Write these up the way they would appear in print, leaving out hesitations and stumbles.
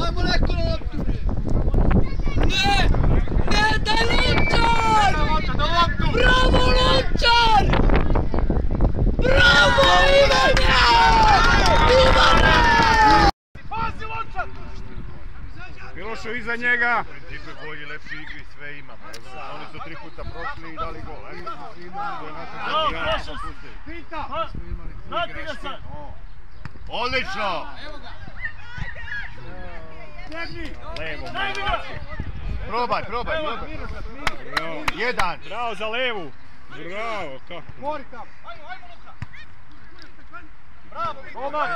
Ajmo neko na loptu! Ne! Ne, daj Lončar! Bravo Lončar! Bravo Ivane! Ivane! Pazi Lončar! Milošev iza njega. U principu je bolji, lepši igri, sve imamo. Oni su 3 puta prošli i dali gol. Pita! Vrati ga sad! Odlično! Stegni! Levo. Najmi ga! Probaj. Jedan. Bravo za levu. Bravo, kako? Mori tamo! Bravo, Omar!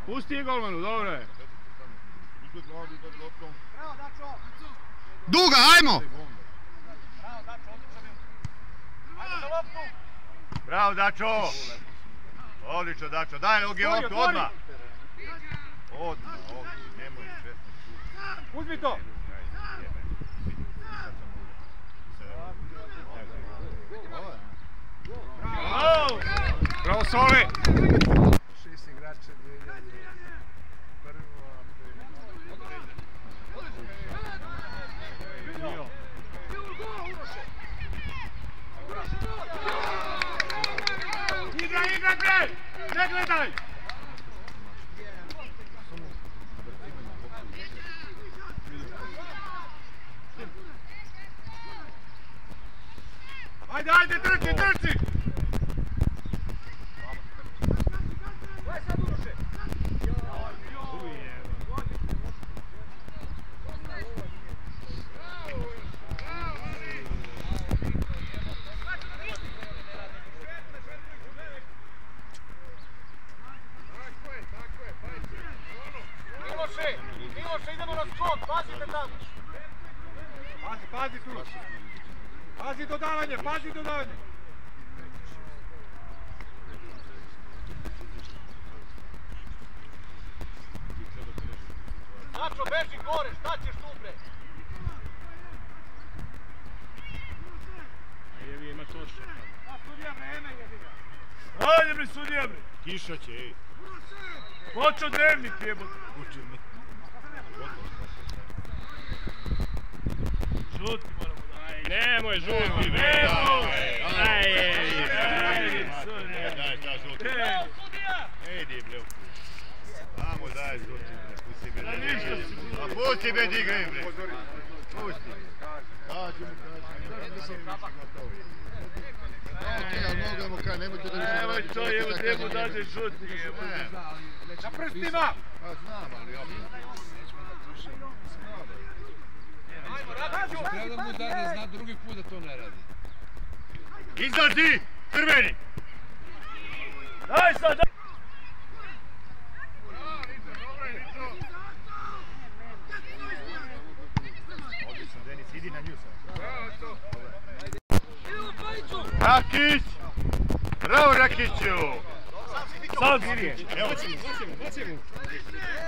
Pusti je golmanu, dobro je. Duga, ajmo! Bravo, Dačo! Odlično, Dačo. Daj, Ogi, loptu, odmah! Odmah, nemoj čestno. Uzmi to! Bravo, Soli! 6 igrača 2001. Igraj, bre! Ne gledaj! Ajde, trči! Daj sad Uroše! Miloše, idemo na skok, pazite tamo! Pazi tu! Pazi dodavanje! Dačo, beži gore, šta ćeš tu bre? Jevi, ima točno. Sudija vreme jebi ga! Ajde bre sudija bre! Kiša će, ej. Počeo dnevnik jebote! Žuti moramo da... Nemoj žuti, Ejdi bre. Vamo daj žuti, ne pusti me da igraj. A pusti me da igraj bre. Pusti. Kaži mu kaj, nemojte da više... Nemoj to jevo, njemu dađe žuti jevo. Na prstima! Pa znam, ali ja... Treba da mu da zna drugi put da to ne radi. Izlazi! Crveni! Daj sad! Odlično, Denis, idi na nju sad. Rakić! Bravo, Rakiću! Sad Sirije! Evo,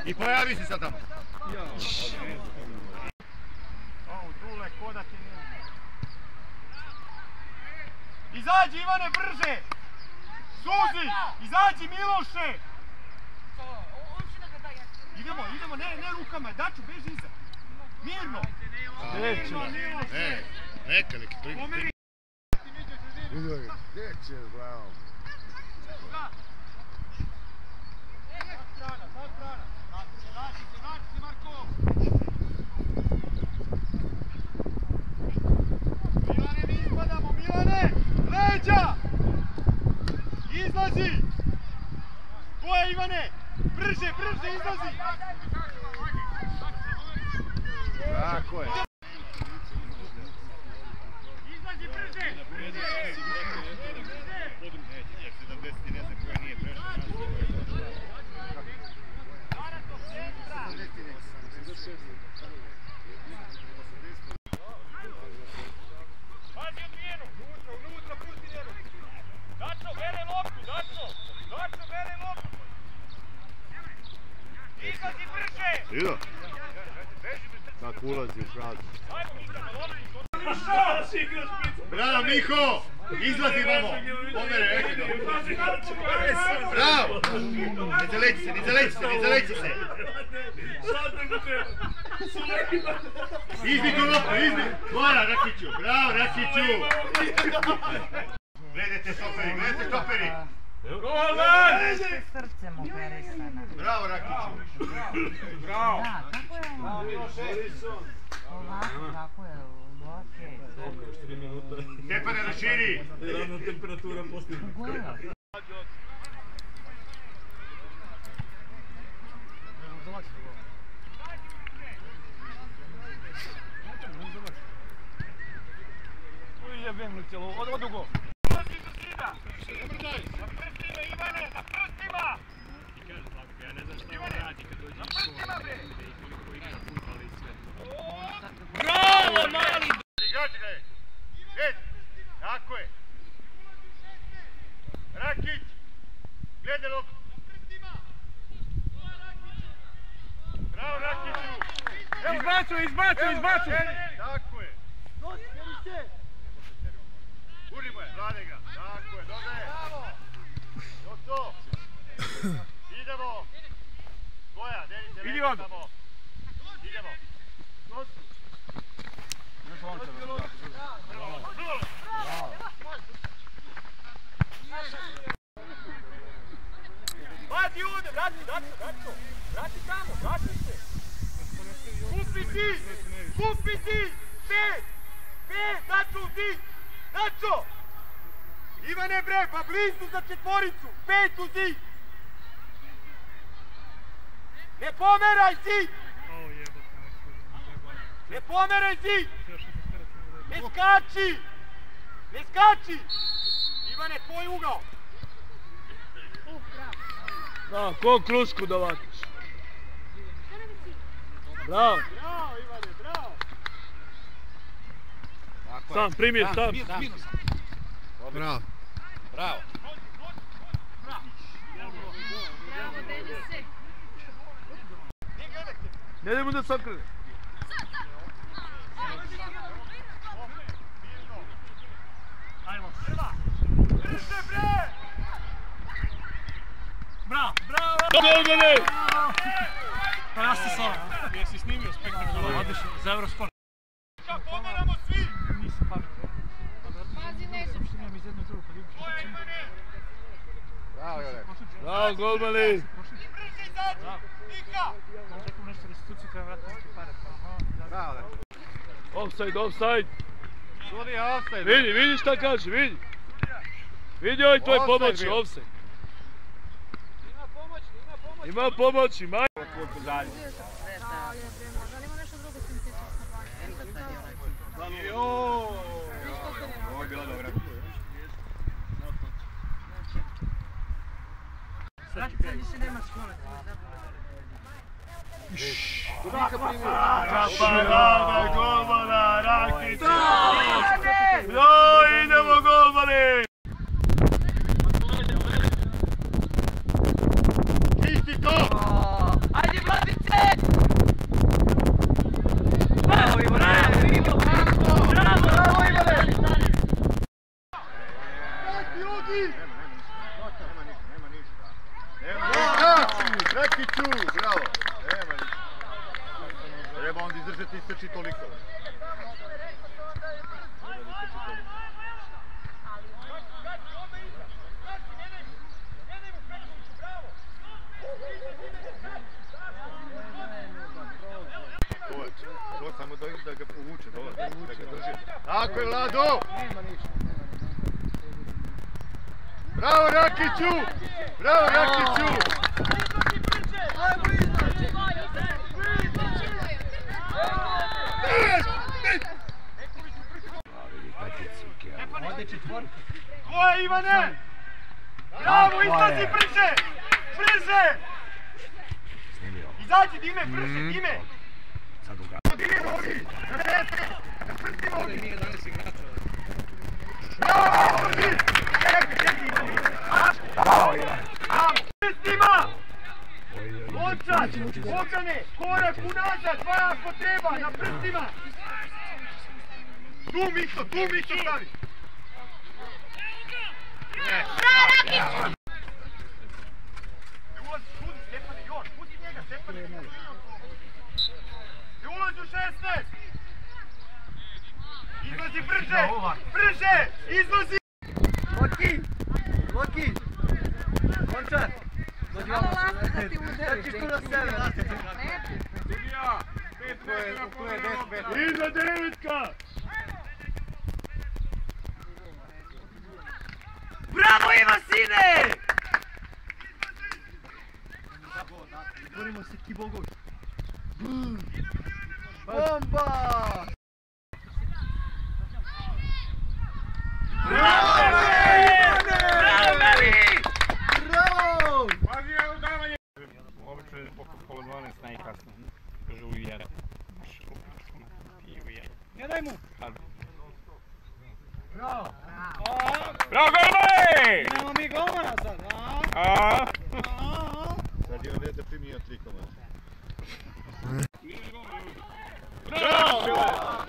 i pojavi se sad tamo. Dule, ko da ti ne... Izađi Ivane, brže! Suzi! Izađi Miloše! Idemo, ne rukama, Daču, beži iza! Mirno! Neka, neki prvi. Gdje će glavom? Sad strana! Naći se, Marko! Milane, mi ispadamo, Milane! Leđa! Izlazi! Tvoje, Ivane! Brže, izlazi! Tako je. Izlazi brže! 70 ne znam koja nije prešla. Pazi odvijenu! Unutra, pusti njenu! Dačo, bere loptu! Dačo, bere loptu! Izlazi brže! Vidio? Kako ulazi u prazno. Ajmo, Mišljamo, lopti! Bravo, Miho! Izlazi vamo! Pomere, ekido! Bravo! Ne zaleći se, ne zaleći se, ne zaleći se! Izbi tu loptu, izbi! Gora, Rakiću! Bravo, Rakiću! Gledajte stoperi, gledajte stoperi! Golman! Srcem operisana. Bravo, Rakiću! Bravo! Da, tako je ono. Ovako, tako je. Okej. Stepane, raširi! Ravna temperatura posljednja. Gola. Odu go! Bravo, mali! Igrači ga je! Red! Tako je! Rakić! Gledaj loptu! Bravo, Rakiću! Izbacuj, izbacuj, izbacuj! Tako je! Gurnimo je, vlade ga! Tako je, dobro je! To! Idemo! Tvoja, delite Idi reda vam. tamo! Idemo! Vadi ovdje, vrati tamo, vrati se! Kupi ti! Pet, Nacho ti! Nacho! Ivane bre, pa blizu za četvoricu, 5 u zid! Ne pomeraj zid! Ne pomeraj zid! Ne skači! Ne skači! Ivane, tvoj ugao! Da, ko krusku da vatiš. Bravo. Bravo Ivane, bravo! Sam, primjer, sam. Bravo. Bravo. Ne idemo da se okrene. Bravo, bravo! Golmane! Prasti sa ovom. Jesi snimio spektakularno? Odlično, za Eurosport. Pomeramo svi! Nisam pametno. Pazi, nećeš. Imam iz jednu i drugu, pa vidim što će imati. Bravo, Jole. Bravo, golmane! Brži izađi! Nika! Čekam nešto restituciju, treba vratiti neke pare. Bravo, Jole. Offside, offside! Sudija, offside. Vidi šta kaže, vidi! Vidi ovaj tvoj Offside pomoći, bio. offside! Ima pomoći, maj! Ovo je bila dobra. Sad više nema škole. Kapanada, golmana, Rakića! Joj, idemo golmane! Čisti to! Ajde, Vladice! Bravo, Ivane! Bravo, Ivane! Rakiću, bravo! Nema ništa. Treba onda izdržati i istrči toliko. To samo da ga povuče dole, da ga drži. Tako je, Vlado! Bravo, Rakiću! Bravo, Rakiću! Ko je, Ivane? Bravo, izlazi brže! Brže! Izađi, Dime, brže, Dime! Dime, dođi! Na prstima ovdje! Nije danas igrača. Bravo, Ivane! Čekaj, Ivane! Bravo, Ivane! Prstima! Očać! Očane! Korak unazad, dva ako treba, na prstima! Tu Misto stavi! Ne ulazi, šuti Stefane, još, pusti njega Stefane. Ne ulazi u 16. Izlazi brže, brže, izlazi. Loki! Končar! Malo lako da ti udariš. Trčiš tu na sebe, Sudija! 5 metara. Iza devetka! Bravo Iva sine! Borimo se ti bogovi. Bomba! Bravo Ivane! Bravo Meri! Bravo! Pazi, evo davanje! Obično je oko pola 12 najkasno. Kaže u jere. I u jere. Ne daj mu. Bravo! Bravo, golmane! Imamo mi golmana sad, A? Sad je on dete primio 3 komada. Bravo!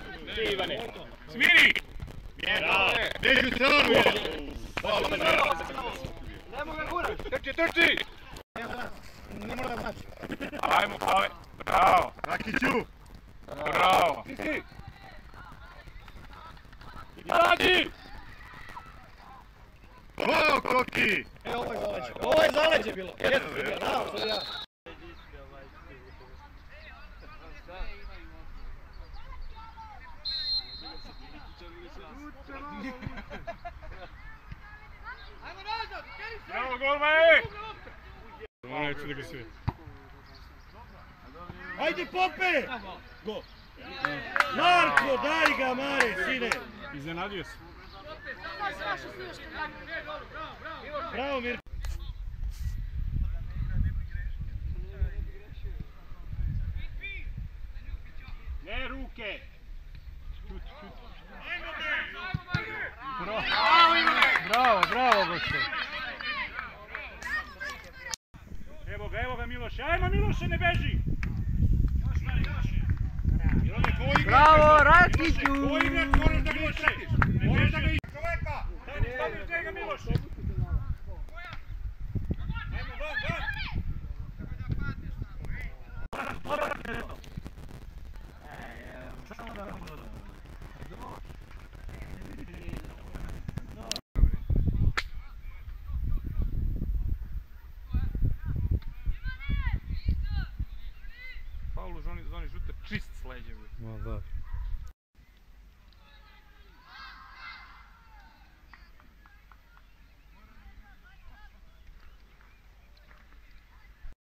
Ivane! Smiri! Bravo! Neđu stranu je! Nemo ga gurati. Trči! Ne mora da znači. Ajmo, Pave! Bravo! Rakiću! Bravo! Radi! O, Koki! Evo ovo je zaleđe. Ovo je zaleđe bilo. Bravo, sad ja. Bravo, golmane! Neću da ga svi. Ajde Pope! Go! Marko, daj ga Mare, sine! Iznenadio se. Bravo Mirko! Ne ruke! Bravo goste! Evo ga Miloše, ajmo Miloše, ne beži! Bravo Rakiću! Ko igrač moraš da ga iščetiš? Moraš da ga iščetiš! Čoveka! Staviš njega Miloše! Ajmo van! Paulu, zoni žute čist s leđem. Ma da.